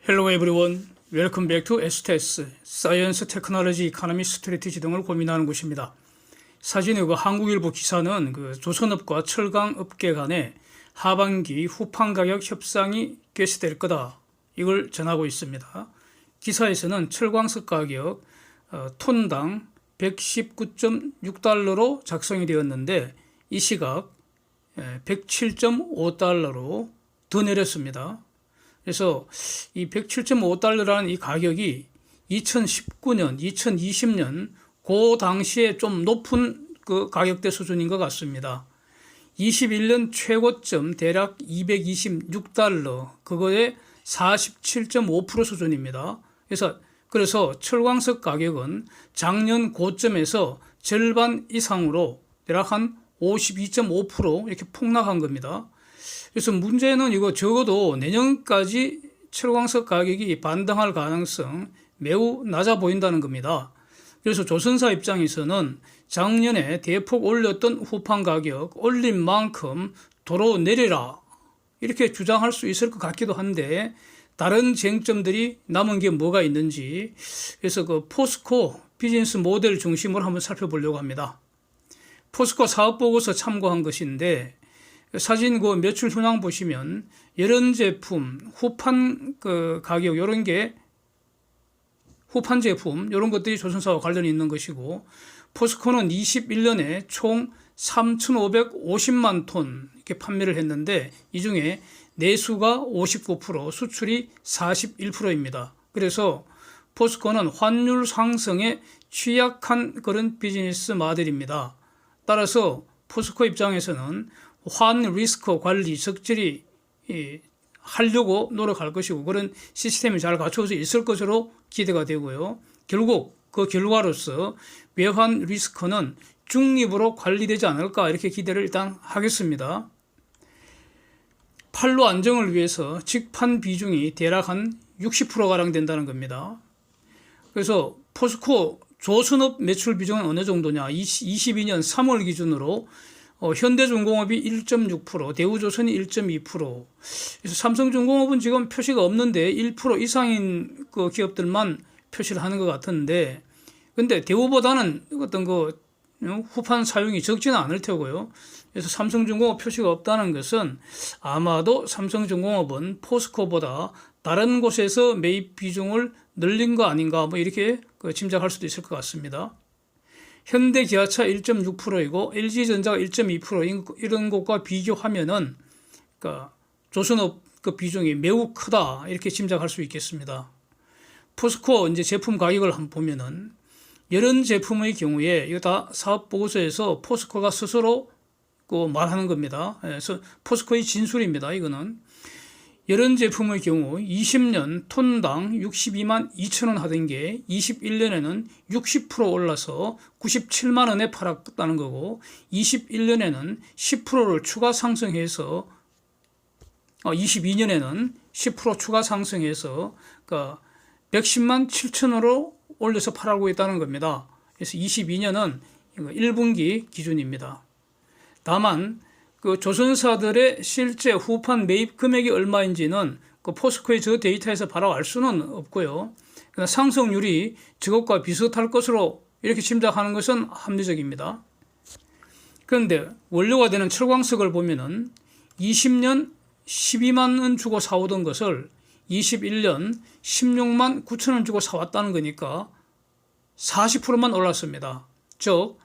Hello everyone. Welcome back to STS, Science, Technology, Economy, Strategy 등을 고민하는 곳입니다. 사진의 한국일보 기사는 조선업과 철강업계 간의 하반기 후판 가격 협상이 개시될 거다. 이걸 전하고 있습니다. 기사에서는 철광석 가격 톤당 119.6달러로 작성이 되었는데 이 시각 107.5달러로 더 내렸습니다. 그래서 이 107.5달러라는 이 가격이 2019년, 2020년 그 당시에 좀 높은 그 가격대 수준인 것 같습니다. 21년 최고점 대략 226달러, 그거의 47.5% 수준입니다. 그래서 철광석 가격은 작년 고점에서 절반 이상으로 대략 한 52.5% 이렇게 폭락한 겁니다. 그래서 문제는 이거 적어도 내년까지 철광석 가격이 반등할 가능성 매우 낮아 보인다는 겁니다. 그래서 조선사 입장에서는 작년에 대폭 올렸던 후판 가격 올린 만큼 도로 내려라 이렇게 주장할 수 있을 것 같기도 한데 다른 쟁점들이 남은 게 뭐가 있는지 그래서 포스코 비즈니스 모델 중심으로 한번 살펴보려고 합니다. 포스코 사업보고서 참고한 것인데 사진 매출 현황 보시면 이런 제품 후판 가격 이런 게 후판 제품 이런 것들이 조선사와 관련이 있는 것이고 포스코는 21년에 총 3,550만 톤 이렇게 판매를 했는데 이 중에 내수가 59%, 수출이 41%입니다. 그래서 포스코는 환율 상승에 취약한 그런 비즈니스 모델입니다. 따라서 포스코 입장에서는 환 리스크 관리 적절히 하려고 노력할 것이고 그런 시스템이 잘 갖춰져 있을 것으로 기대가 되고요. 결국 그 결과로서 외환 리스크는 중립으로 관리되지 않을까 이렇게 기대를 일단 하겠습니다. 판로 안정을 위해서 직판 비중이 대략 한 60%가량 된다는 겁니다. 그래서 포스코 조선업 매출 비중은 어느 정도냐? 22년 3월 기준으로 현대중공업이 1.6%, 대우조선이 1.2%. 그래서 삼성중공업은 지금 표시가 없는데 1% 이상인 그 기업들만 표시를 하는 것 같은데, 근데 대우보다는 어떤 후판 사용이 적지는 않을 테고요. 그래서 삼성중공업 표시가 없다는 것은 아마도 삼성중공업은 포스코보다 다른 곳에서 매입 비중을 늘린 거 아닌가 이렇게 짐작할 수도 있을 것 같습니다. 현대기아차 1.6%이고 LG전자가 1.2% 이런 것과 비교하면은 조선업 비중이 매우 크다 이렇게 짐작할 수 있겠습니다. 포스코 이제 제품 가격을 한번 보면은 이런 제품의 경우에 이거 다 사업 보고서에서 포스코가 스스로 말하는 겁니다. 그래서 포스코의 진술입니다. 이거는 이런 제품의 경우 20년 톤당 62만 2천 원 하던 게 21년에는 60% 올라서 97만 원에 팔았다는 거고 21년에는 10%를 추가 상승해서 22년에는 10% 추가 상승해서 110만 7천 원으로 올려서 팔고 있다는 겁니다. 그래서 22년은 1분기 기준입니다. 다만 조선사들의 실제 후판 매입 금액이 얼마인지는 포스코의 저 데이터에서 바로 알 수는 없고요. 상승률이 저것과 비슷할 것으로 이렇게 짐작하는 것은 합리적입니다. 그런데 원료가 되는 철광석을 보면은 20년 12만 원 주고 사오던 것을 21년 16만 9천 원 주고 사왔다는 거니까 40%만 올랐습니다. 즉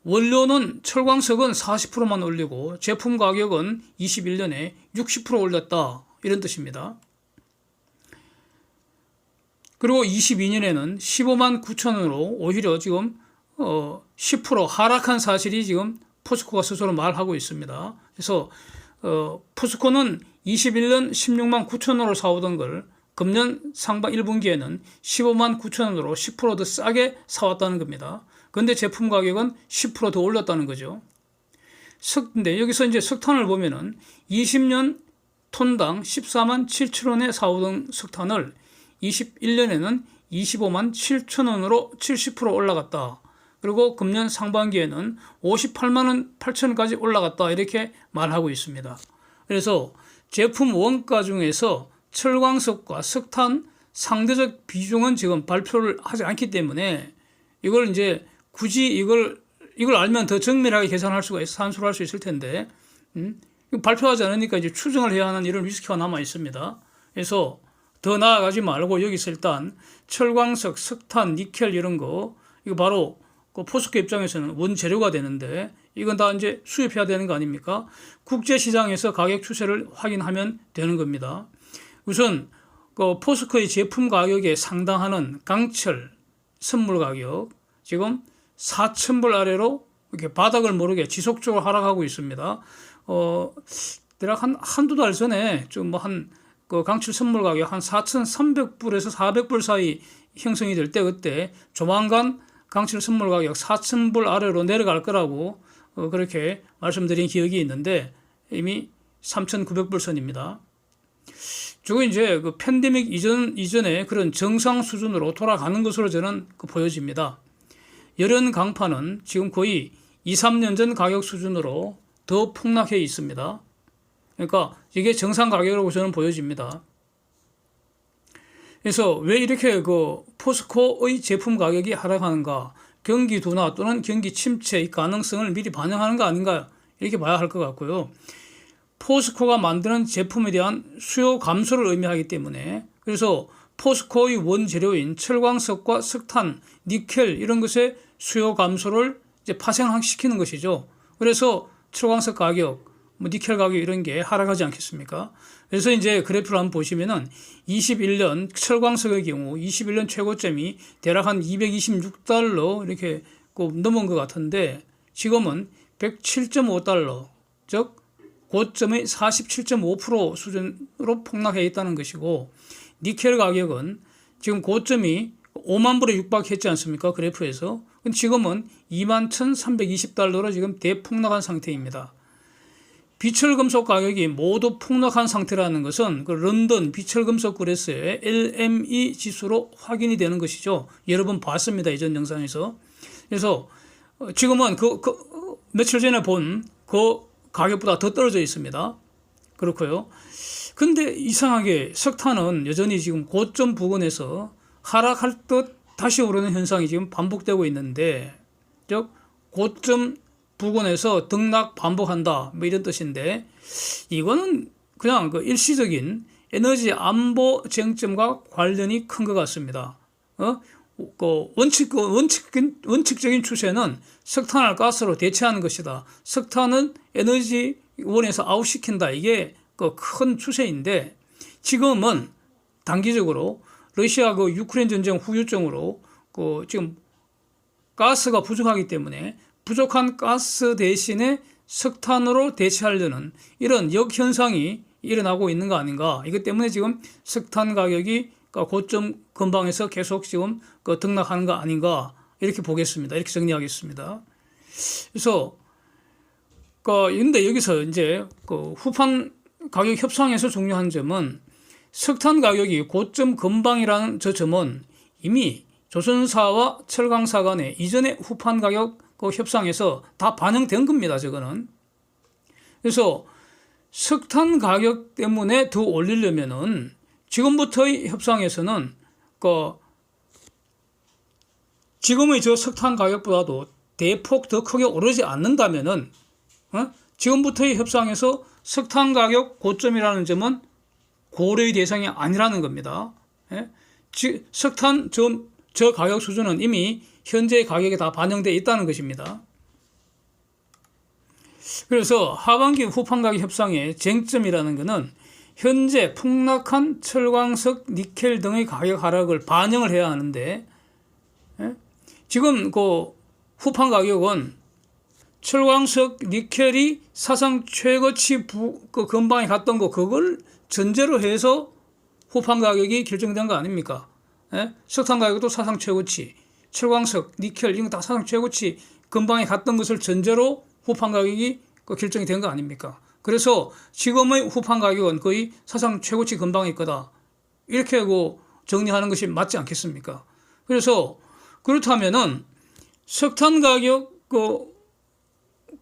원료는 철광석은 40%만 올리고 제품 가격은 21년에 60% 올렸다 이런 뜻입니다. 그리고 22년에는 15만 9천 원으로 오히려 지금 10% 하락한 사실이 지금 포스코가 스스로 말하고 있습니다. 그래서 포스코는 21년 16만 9천 원으로 사오던 걸 금년 상반 1분기에는 15만 9천 원으로 10% 더 싸게 사왔다는 겁니다. 그런데 제품 가격은 10% 더 올랐다는 거죠. 근데 여기서 이제 석탄을 보면은 20년 톤당 14만 7천 원에 사오던 석탄을 21년에는 25만 7천 원으로 70% 올라갔다. 그리고 금년 상반기에는 58만 원 8천 원까지 올라갔다. 이렇게 말하고 있습니다. 그래서 제품 원가 중에서 철광석과 석탄 상대적 비중은 지금 발표를 하지 않기 때문에 이걸 이제 굳이 이걸 알면 더 정밀하게 계산할 수가 있어, 산수를 할 수 있을 텐데, 발표하지 않으니까 이제 추정을 해야 하는 이런 리스크가 남아 있습니다. 그래서 더 나아가지 말고 여기서 일단 철광석, 석탄, 니켈 이런 거, 이거 바로 그 포스코 입장에서는 원재료가 되는데 이건 다 이제 수입해야 되는 거 아닙니까? 국제시장에서 가격 추세를 확인하면 되는 겁니다. 우선 그 포스코의 제품 가격에 상당하는 강철 선물 가격 지금 4,000불 아래로 이렇게 바닥을 모르게 지속적으로 하락하고 있습니다. 대략 한두 달 전에 좀 뭐 그 강철 선물 가격 한 4,300불에서 400불 사이 형성이 될 때 그때 조만간 강철 선물 가격 4,000불 아래로 내려갈 거라고 그렇게 말씀드린 기억이 있는데 이미 3,900불 선입니다. 지금 이제 그 팬데믹 이전에 그런 정상 수준으로 돌아가는 것으로 저는 보여집니다. 열연 강판은 지금 거의 2, 3년 전 가격 수준으로 더 폭락해 있습니다. 그러니까 이게 정상 가격이라고 저는 보여집니다. 그래서 왜 이렇게 그 포스코의 제품 가격이 하락하는가? 경기 둔화 또는 경기 침체의 가능성을 미리 반영하는 거 아닌가? 이렇게 봐야 할 것 같고요. 포스코가 만드는 제품에 대한 수요 감소를 의미하기 때문에 그래서 포스코의 원재료인 철광석과 석탄, 니켈 이런 것의 수요 감소를 이제 파생시키는 것이죠. 그래서 철광석 가격, 뭐 니켈 가격 이런 게 하락하지 않겠습니까? 그래서 이제 그래프를 한번 보시면은 21년 철광석의 경우 21년 최고점이 대략 한 226달러 이렇게 꼭 넘은 것 같은데 지금은 107.5달러, 즉 고점의 47.5% 수준으로 폭락해 있다는 것이고 니켈 가격은 지금 고점이 5만 불에 육박했지 않습니까? 그래프에서. 지금은 21,320달러로 지금 대폭락한 상태입니다. 비철금속 가격이 모두 폭락한 상태라는 것은 그 런던 비철금속 거래소의 LME 지수로 확인이 되는 것이죠. 여러 번 봤습니다. 이전 영상에서. 그래서 지금은 며칠 전에 본 그 가격보다 더 떨어져 있습니다. 그렇고요. 근데 이상하게 석탄은 여전히 지금 고점 부근에서 하락할 듯 다시 오르는 현상이 지금 반복되고 있는데, 즉 고점 부근에서 등락 반복한다 뭐 이런 뜻인데 이거는 그냥 그 일시적인 에너지 안보 쟁점과 관련이 큰 것 같습니다. 원칙적인 추세는 석탄을 가스로 대체하는 것이다. 석탄은 에너지원에서 아웃시킨다. 이게 그 큰 추세인데 지금은 단기적으로 러시아 그 유크레인 전쟁 후유증으로 그 지금 가스가 부족하기 때문에 부족한 가스 대신에 석탄으로 대체하려는 이런 역현상이 일어나고 있는 거 아닌가. 이것 때문에 지금 석탄 가격이 고점 근방에서 계속 지금 등락하는 거 아닌가. 이렇게 보겠습니다. 이렇게 정리하겠습니다. 그래서 근데 여기서 이제 후판 가격 협상에서 중요한 점은 석탄 가격이 고점 근방이라는 저 점은 이미 조선사와 철강사 간의 이전의 후판 가격 협상에서 다 반영된 겁니다. 저거는. 그래서 석탄 가격 때문에 더 올리려면은 지금부터의 협상에서는 지금의 저 석탄 가격보다도 대폭 더 크게 오르지 않는다면은 지금부터의 협상에서 석탄 가격 고점이라는 점은 고려의 대상이 아니라는 겁니다. 석탄 저 가격 수준은 이미 현재 가격에 다 반영되어 있다는 것입니다. 그래서 하반기 후판 가격 협상의 쟁점이라는 것은 현재 폭락한 철광석, 니켈 등의 가격 하락을 반영을 해야 하는데 지금 그 후판 가격은 철광석, 니켈이 사상 최고치 근방에 갔던 거 그걸 전제로 해서 후판 가격이 결정된 거 아닙니까? 석탄 가격도 사상 최고치, 철광석, 니켈 이런 거 다 사상 최고치 근방에 갔던 것을 전제로 후판 가격이 결정이 된 거 아닙니까? 그래서 지금의 후판 가격은 거의 사상 최고치 근방에 있거다. 이렇게 정리하는 것이 맞지 않겠습니까? 그래서 그렇다면은 석탄 가격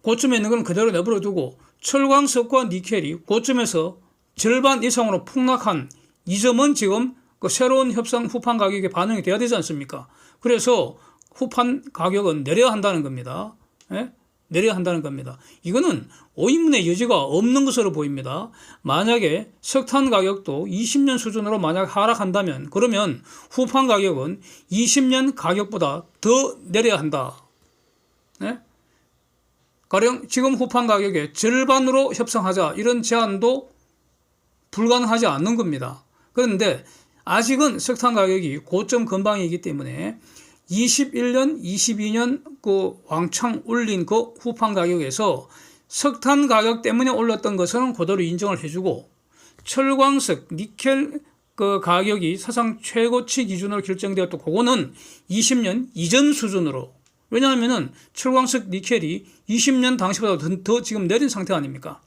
고점에 있는 건 그대로 내버려 두고 철광석과 니켈이 고점에서 절반 이상으로 폭락한 이 점은 지금 그 새로운 협상 후판 가격에 반영이 돼야 되지 않습니까? 그래서 후판 가격은 내려야 한다는 겁니다. 예? 내려야 한다는 겁니다. 이거는 오인분의 여지가 없는 것으로 보입니다. 만약에 석탄 가격도 20년 수준으로 만약 하락한다면 그러면 후판 가격은 20년 가격보다 더 내려야 한다. 예? 가령 지금 후판 가격의 절반으로 협상하자 이런 제안도 불가능하지 않는 겁니다. 그런데 아직은 석탄 가격이 고점 근방이기 때문에 21년, 22년 그 왕창 올린 그 후판 가격에서 석탄 가격 때문에 올랐던 것은 그대로 인정을 해주고 철광석, 니켈 그 가격이 사상 최고치 기준으로 결정되었고 그거는 20년 이전 수준으로 왜냐하면은 철광석, 니켈이 20년 당시보다 더 지금 내린 상태 아닙니까?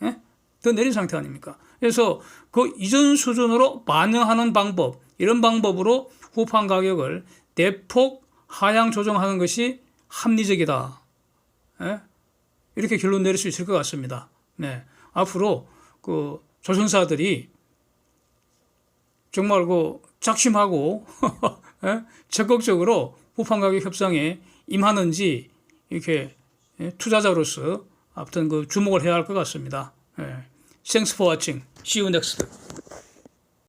예? 더 내린 상태 아닙니까? 그래서 그 이전 수준으로 반영하는 방법 이런 방법으로 후판 가격을 대폭 하향 조정하는 것이 합리적이다. 예? 이렇게 결론 내릴 수 있을 것 같습니다. 네. 앞으로 그 조선사들이 정말 그 작심하고 예? 적극적으로 후판 가격 협상에 임하는지 이렇게 투자자로서 아무튼 그 주목을 해야 할 것 같습니다. 예. Thanks for watching. See you next.